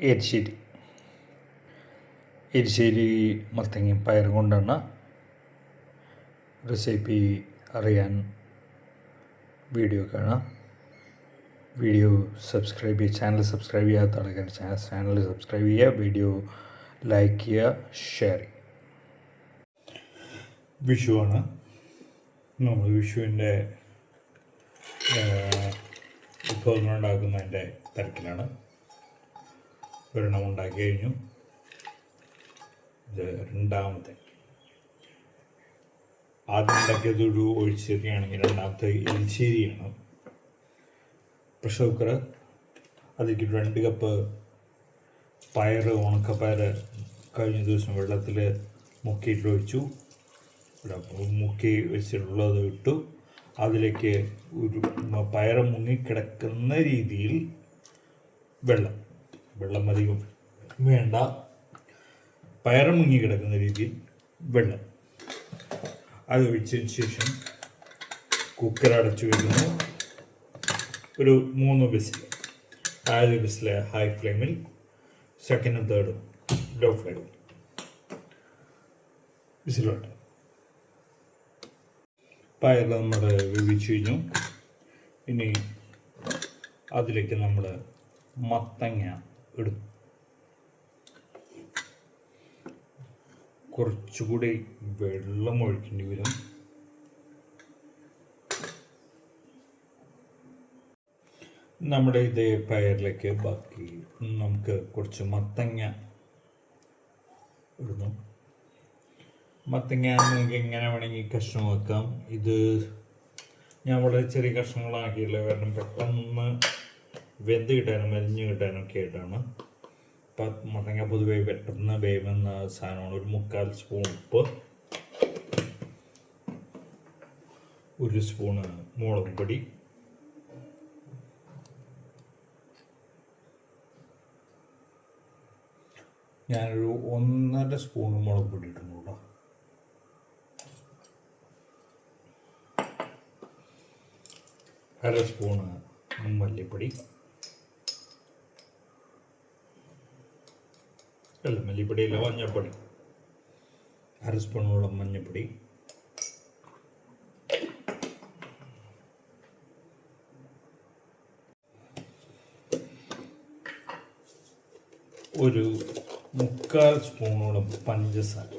എരിശ്ശേരി എരിശ്ശേരി മത്തങ്ങയും പയറും കൊണ്ടാണ് റെസിപ്പി അറിയാൻ വീഡിയോ കാണാം. വീഡിയോ സബ്സ്ക്രൈബ് ചെയ്യുക, ചാനൽ സബ്സ്ക്രൈബ് ചെയ്യാത്ത ആൾക്കാർ ചാനൽ സബ്സ്ക്രൈബ് ചെയ്യുക, വീഡിയോ ലൈക്ക് ചെയ്യുക, ഷെയർ ചെയ്യുക. വിഷുവാണ്. നമ്മൾ വിഷുവിൻ്റെ വിഭവങ്ങൾ ഉണ്ടാക്കുന്നതിൻ്റെ തിരക്കിലാണ്. ഒരെണ്ണം ഉണ്ടാക്കി കഴിഞ്ഞു. ഇത് രണ്ടാമത്തെ. ആദ്യം ഉണ്ടാക്കിയത് ഒരു ഒഴിച്ചേരിയാണെങ്കിൽ രണ്ടാമത്തെ എരിശ്ശേരിയാണ്. പ്രഷർ കുക്കർ, അതിലേക്ക് 2 കപ്പ് പയർ, ഉണക്കപ്പയർ കഴിഞ്ഞ ദിവസം വെള്ളത്തിൽ മുക്കിയിട്ട് ഒഴിച്ചു. മുക്കി വെച്ചിട്ടുള്ളത് ഇട്ടു. അതിലേക്ക് ഒരു പയർ മുങ്ങിക്കിടക്കുന്ന രീതിയിൽ വെള്ളം അധികം വേണ്ട, പയർ മുങ്ങിക്കിടക്കുന്ന രീതിയിൽ വെള്ളം അത് ഒഴിച്ചതിന് ശേഷം കുക്കർ അടച്ചു വയ്ക്കുന്നു. ഒരു 3 വിസിൽ. ആദ്യ വിസിൽ ഹൈ ഫ്ലെയിമിൽ, സെക്കൻഡും തേർഡും ലോ ഫ്ലെയിമിൽ വിസിലോട്ട്. പയർ നമ്മൾ വേവിച്ചു കഴിഞ്ഞു. ഇനി അതിലേക്ക് നമ്മൾ മത്തങ്ങ ഇടും. കുറച്ചുകൂടി വെള്ളം ഒഴിക്കേണ്ടി വരും. നമ്മുടെ ഇതേ പയറിലേക്ക് ബാക്കി നമുക്ക് കുറച്ച് മത്തങ്ങ ഇടുന്നു. മത്തങ്ങ നമുക്ക് എങ്ങനെ വേണമെങ്കിൽ കഷ്ണം വെക്കാം. ഇത് ഞാൻ വളരെ ചെറിയ കഷ്ണങ്ങളാക്കിയില്ല, കാരണം പെട്ടെന്ന് വെന്ത് കിട്ടാനും അരിഞ്ഞ് കിട്ടാനും ഒക്കെ ആയിട്ടാണ്. മത്തങ്ങ പൊതുവെ പെട്ടെന്ന് വേവുന്ന സാധനമാണ്. ഒരു 3/4 സ്പൂൺ ഉപ്പ്, 1 സ്പൂണ് മുളക് പൊടി, ഞാനൊരു 1.5 സ്പൂൺ മുളക് പൊടി ഇടുന്നു കേട്ടോ. അര സ്പൂണ് മല്ലിപ്പൊടി, മല്ലിപ്പൊടിയല്ല, മഞ്ഞൾപ്പൊടി. 1/2 സ്പൂണോളം മഞ്ഞൾപ്പൊടി, ഒരു 3/4 സ്പൂണോളം പഞ്ചസാര.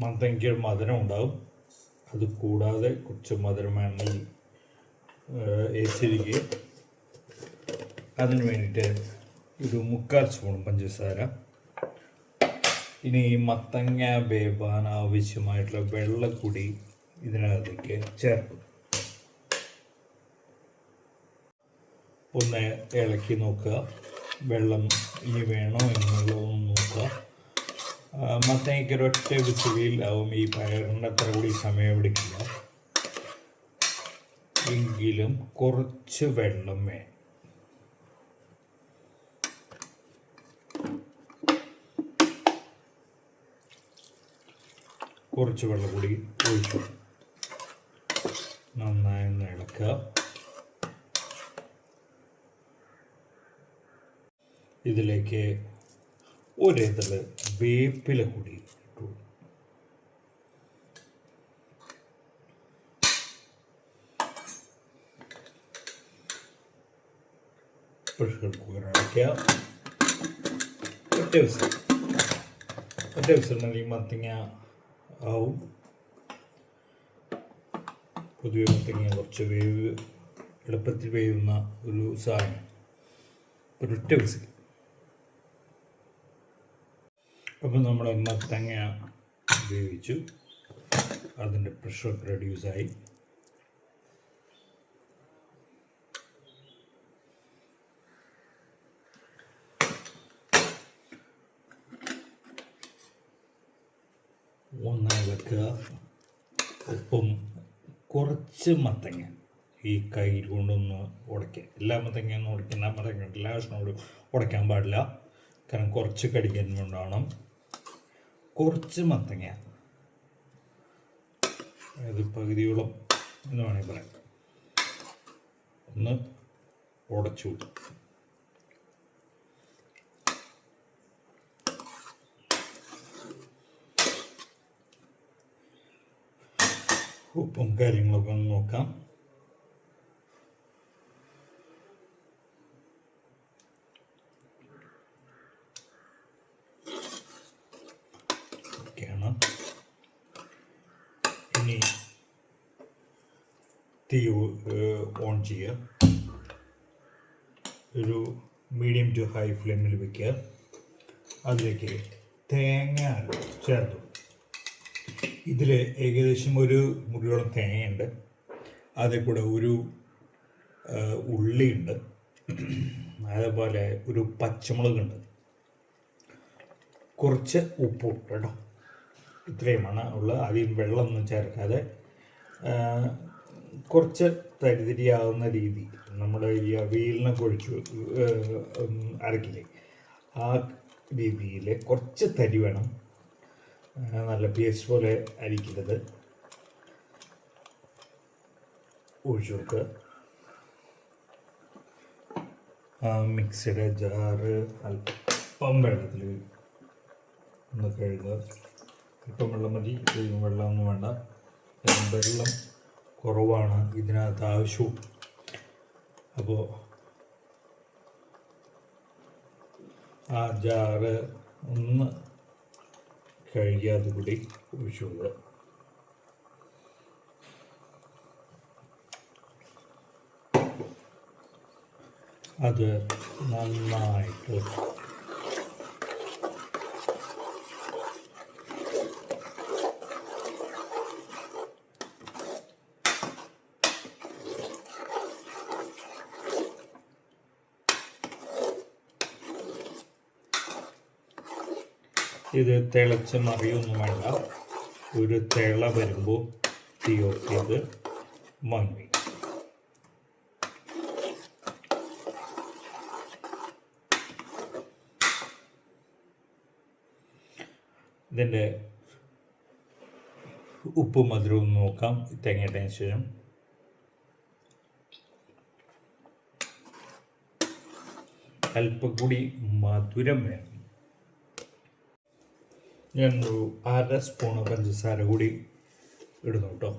മത്തങ്ങയ്ക്ക് മധുരം ഉണ്ടാവും. അത് കൂടാതെ കുറച്ച് മധുരം വേണമെങ്കിൽ എരിശ്ശേരിക്ക്. അതിന് വേണ്ടിയിട്ട് ഒരു 3/4 സ്പൂൺ പഞ്ചസാര. ഇനി മത്തങ്ങ വേവാൻ ആവശ്യമായിട്ടുള്ള വെള്ളം കൂടി ഇതിനകത്തേക്ക് ചേർക്കും. ഒന്ന് ഇളക്കി നോക്കുക, വെള്ളം ഇനി വേണോ എന്നുള്ളതൊന്ന് നോക്കുക. മത്തങ്ങയ്ക്ക് ഒരൊറ്റ വിസിലിൽ ആവും. ഈ പയറിൻ്റെ അത്ര കൂടി സമയം എടുക്കില്ല, എങ്കിലും കുറച്ച് വെള്ളം വേണം. കുറച്ച് വെള്ളം കൂടി ഒഴിച്ചു നന്നായി ഒന്ന് ഇളക്കുക. ഇതിലേക്ക് ഒരിതൾ വേപ്പില കൂടി ഇട്ടു. പ്രഷർ കുക്കർ അടയ്ക്കുക. ഒറ്റ വിസിൽ മതി. മത്തങ്ങ ആവും. പൊതുവെ മത്തങ്ങ കുറച്ച് എളുപ്പത്തിൽ വേവുന്ന ഒരു സാധനം. ഒരൊറ്റ വിസിൽ. അപ്പോൾ നമ്മൾ മത്തങ്ങ വേവിച്ചു, അതിൻ്റെ പ്രഷർ റെഡ്യൂസായി. ഒന്നായി വെക്കുക. ഒപ്പം കുറച്ച് മത്തങ്ങ ഈ കൈ കൊണ്ടൊന്ന് ഉടയ്ക്കുക. എല്ലാ മത്തങ്ങയൊന്നും ഉടയ്ക്കുന്ന മത്തങ്ങ എല്ലാ കഷ്ണങ്ങളും ഉടയ്ക്കാൻ പാടില്ല, കാരണം കുറച്ച് കടിക്കാൻ വേണ്ടാവണം. കുറച്ച് മത്തങ്ങ, അതായത് പകുതിയോളം എന്ന് വേണമെങ്കിൽ പറയാം, ഒന്ന് ഉടച്ചു. ഉപ്പും കാര്യങ്ങളൊക്കെ ഒന്ന് നോക്കാം. ഒക്കെയാണ്. ഇനി തീ ഓൺ ചെയ്യുക. ഒരു മീഡിയം ടു ഹൈ ഫ്ലെയിമിൽ വയ്ക്കുക. അതിലേക്ക് തേങ്ങ ചേർത്തു. ഇതിൽ ഏകദേശം ഒരു മുറിയോളം തേങ്ങയുണ്ട്. അതിൽ കൂടെ ഒരു ഉള്ളിയുണ്ട്, അതേപോലെ ഒരു പച്ചമുളകുണ്ട്, കുറച്ച് ഉപ്പും കേട്ടോ. ഇത്രയുമാണ് ഉള്ളത്. ആദ്യം വെള്ളമൊന്നും ചേർക്കാതെ കുറച്ച് തരിതരിയാവുന്ന രീതി നമ്മൾ ഈ അവിയലിനെ കുഴിച്ച് അരക്കില്ലേ, ആ രീതിയിൽ കുറച്ച് തരി വേണം. നല്ല പേസ്റ്റ് പോലെ അരിക്കരുത്. ഒഴിച്ചു കൊടുക്കുക. മിക്സിയുടെ ജാറ് അല്പം വെള്ളത്തിൽ ഒന്ന് കഴുകുക. അല്പം വെള്ളം മതി, വെള്ളമൊന്നും വേണ്ട. വെള്ളം കുറവാണ് ഇതിനകത്ത് ആവശ്യവും. അപ്പോൾ ആ ജാറ് ഒന്ന് കഴുകി അതുകൂടി ഒഴിച്ചു കൊടുക്കുക. അത് നന്നായിട്ട് ഇത് തിളച്ച് മറിയൊന്നും വേണ്ട. ഒരു തിള വരുമ്പോൾ തീ ഓഫ് ചെയ്ത് വാങ്ങി. ഇതിൻ്റെ ഉപ്പും മധുരവും നോക്കാം. തേങ്ങയിട്ടതിന് ശേഷം അല്പം കൂടി മധുരം വേണം. ഞാനൊരു 1/2 സ്പൂൺ പഞ്ചസാര കൂടി ഇടുന്നു കേട്ടോ.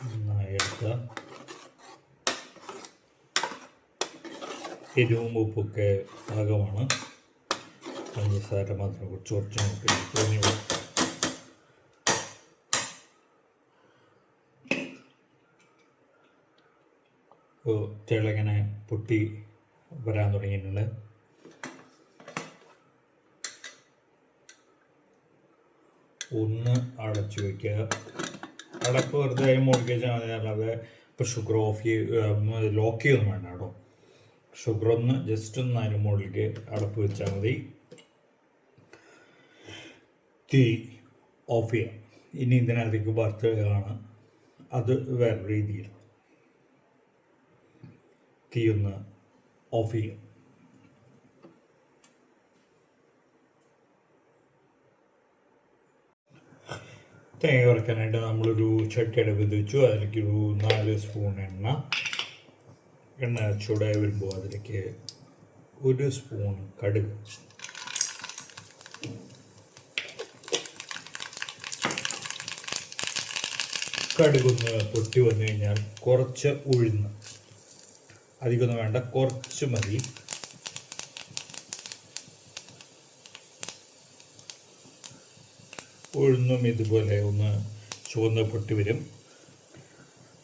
നന്നായിട്ട് എരിവും ഉപ്പൊക്കെ പാകമാണ്. പഞ്ചസാര മാത്രം കുറച്ച് നോക്കി തിളങ്ങനെ പൊട്ടി വരാൻ തുടങ്ങിയിട്ടുണ്ട്. ഒന്ന് അടച്ചു വയ്ക്കുക. അടപ്പ് വെറുതെ മുകളിൽ വെച്ചാൽ മതി. അല്ലാതെ ഇപ്പോൾ ഷുഗർ ഓഫ് ലോക്ക് ചെയ്യൊന്നും വേണ്ട കേട്ടോ. ഷുഗർ ഒന്ന് ജസ്റ്റ് ഒന്ന് അതിന് മുകളിലേക്ക് അടപ്പ് വെച്ചാൽ മതി. തീ ഓഫ് ചെയ്യാം. ഇനി ഇതിനകത്തേക്ക് വറുത്തുകയാണ്. അത് വേറെ രീതിയിൽ തീ ഒന്ന് ഓഫ് ചെയ്യാം. തേങ്ങ വറുക്കാനായിട്ട് നമ്മളൊരു ചട്ടി അടുപ്പത്ത് വെച്ചു. അതിലേക്കൊരു 4 സ്പൂൺ എണ്ണ ചൂടായി വരുമ്പോൾ അതിലേക്ക് 1 സ്പൂൺ കടുക്, കടുകൊന്ന് പൊട്ടി വന്നു കഴിഞ്ഞാൽ കുറച്ച് ഉഴുന്ന്, അധികമൊന്നും വേണ്ട, കുറച്ച് മതി. ഉഴുന്നും ഇതുപോലെ ഒന്ന് ചുവന്ന് പൊട്ടി വരും.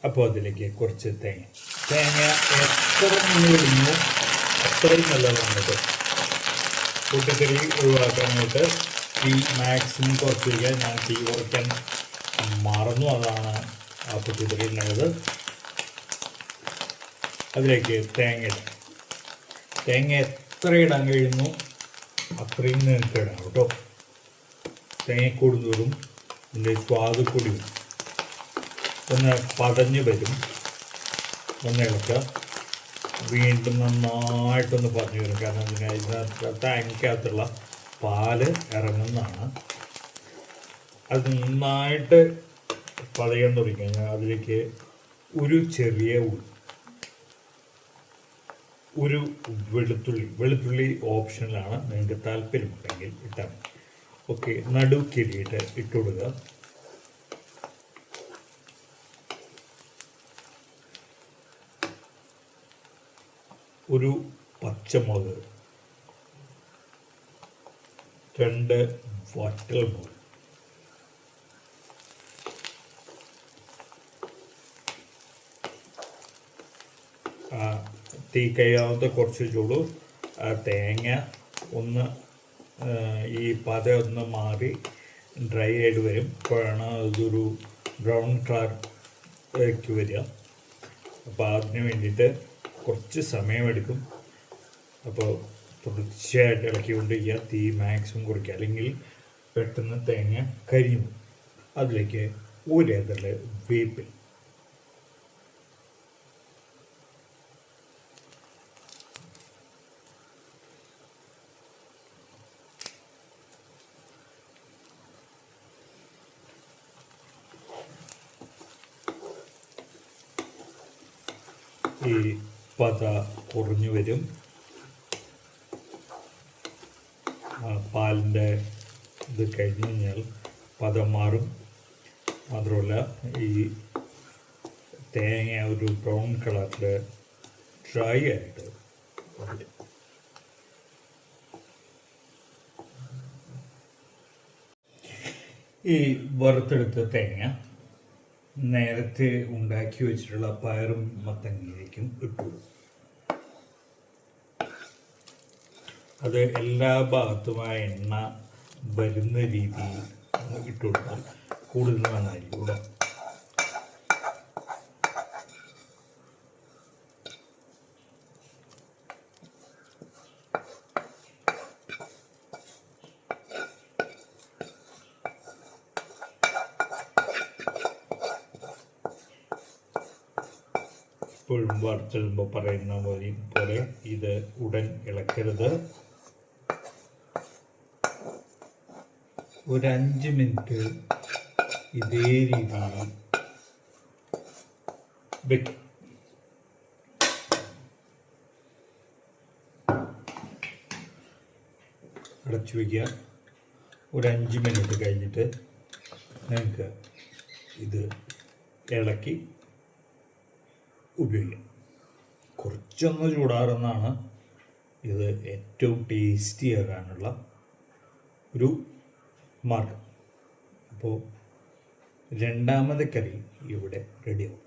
അപ്പോൾ അതിലേക്ക് കുറച്ച് തേങ്ങ എത്ര ഇടുന്നു അത്രയും നല്ലതാണ്. പൊട്ടിക്കറി ഒഴിവാക്കാനായിട്ട് തീ മാക്സിമം കുറച്ച് വയ്ക്കുക. ഞാൻ തീ കുറയ്ക്കാൻ മറന്നു, അതാണ് ആ പൊട്ടിക്കറി ഉണ്ടായത്. അതിലേക്ക് തേങ്ങ എത്ര ഇടാൻ കഴിയുന്നു അത്രയും നിങ്ങൾക്ക് ഇടാം കേട്ടോ. തേങ്ങ കൂടുന്നതും ഇതിൻ്റെ സ്വാദ് കൂടി വരും. ഒന്ന് പതഞ്ഞ് വരും. ഒന്ന് ഇളക്കുക. വീണ്ടും നന്നായിട്ടൊന്ന് പതഞ്ഞ് വരും. കാരണം ഇതിനകത്ത് തേങ്ങയ്ക്കകത്തുള്ള പാല് ഇറങ്ങുന്നതാണ്. അത് നന്നായിട്ട് പതയാൻ തുടങ്ങി കഴിഞ്ഞാൽ അതിലേക്ക് ഒരു ചെറിയ ഒരു വെളുത്തുള്ളി ഓപ്ഷനിലാണ്. നിങ്ങൾക്ക് താല്പര്യമുണ്ടെങ്കിൽ ഇട്ടാൽ ഓക്കെ. നടുക്കിരിയിട്ട് ഇട്ടുകൊടുക്കുക. ഒരു പച്ചമുളക്, 2 വറ്റൽമുളക്, തീ കഴിയാവുന്ന കുറച്ച് ചൂട്. തേങ്ങ ഒന്ന് ഈ പത ഒന്ന് മാറി ഡ്രൈ ആയിട്ട് വരും. അപ്പോഴാണ് അതൊരു ബ്രൗൺ കളറിലേക്ക് വരിക. അപ്പോൾ അതിന് വേണ്ടിയിട്ട് കുറച്ച് സമയമെടുക്കും. അപ്പോൾ തുടർച്ചയായിട്ട് ഇളക്കിക്കൊണ്ടിരിക്കുക. തീ മാക്സിമം കുറയ്ക്കുക, അല്ലെങ്കിൽ പെട്ടെന്ന് തേങ്ങ കരിയും. അതിലേക്ക് ഒരിതൾ വേപ്പില, ഈ പത കുറഞ്ഞു വരും. പാലിൻ്റെ ഇത് കഴിഞ്ഞ് കഴിഞ്ഞാൽ പദം മാറും. മാത്രമല്ല ഈ തേങ്ങ ഒരു ബ്രൗൺ കളറിൽ ഡ്രൈ ആയിട്ട് വരും. ഈ വറുത്തെടുത്ത തേങ്ങ നേരത്തെ ഉണ്ടാക്കി വെച്ചിട്ടുള്ള പയറും മത്തങ്ങയിലേക്കും ഇട്ടു. അത് എല്ലാ ഭാഗത്തുമായ എണ്ണ വരുന്ന രീതിയിൽ ഇട്ട് കൊടുത്താൽ കൂടുതൽ നന്നായിരിക്കും ഇവിടെ. എപ്പോഴും വറുത്തിടുമ്പോൾ പറയുന്ന പോലെ ഇത് ഉടൻ ഇളക്കരുത്. ഒരു 5 മിനിറ്റ് ഇതേ രീതിയിൽ വെക്കും. അടച്ചു വയ്ക്കുക. ഒരു 5 മിനിറ്റ് കഴിഞ്ഞിട്ട് നിങ്ങൾക്ക് ഇത് ഇളക്കി ഉപയോഗിക്കാം. കുറച്ചൊന്ന് ചൂടാറുന്നതാണ് ഇത് ഏറ്റവും ടേസ്റ്റി ആകാനുള്ള ഒരു മാർഗം. അപ്പോൾ രണ്ടാമത്തെ കറി ഇവിടെ റെഡിയാവും.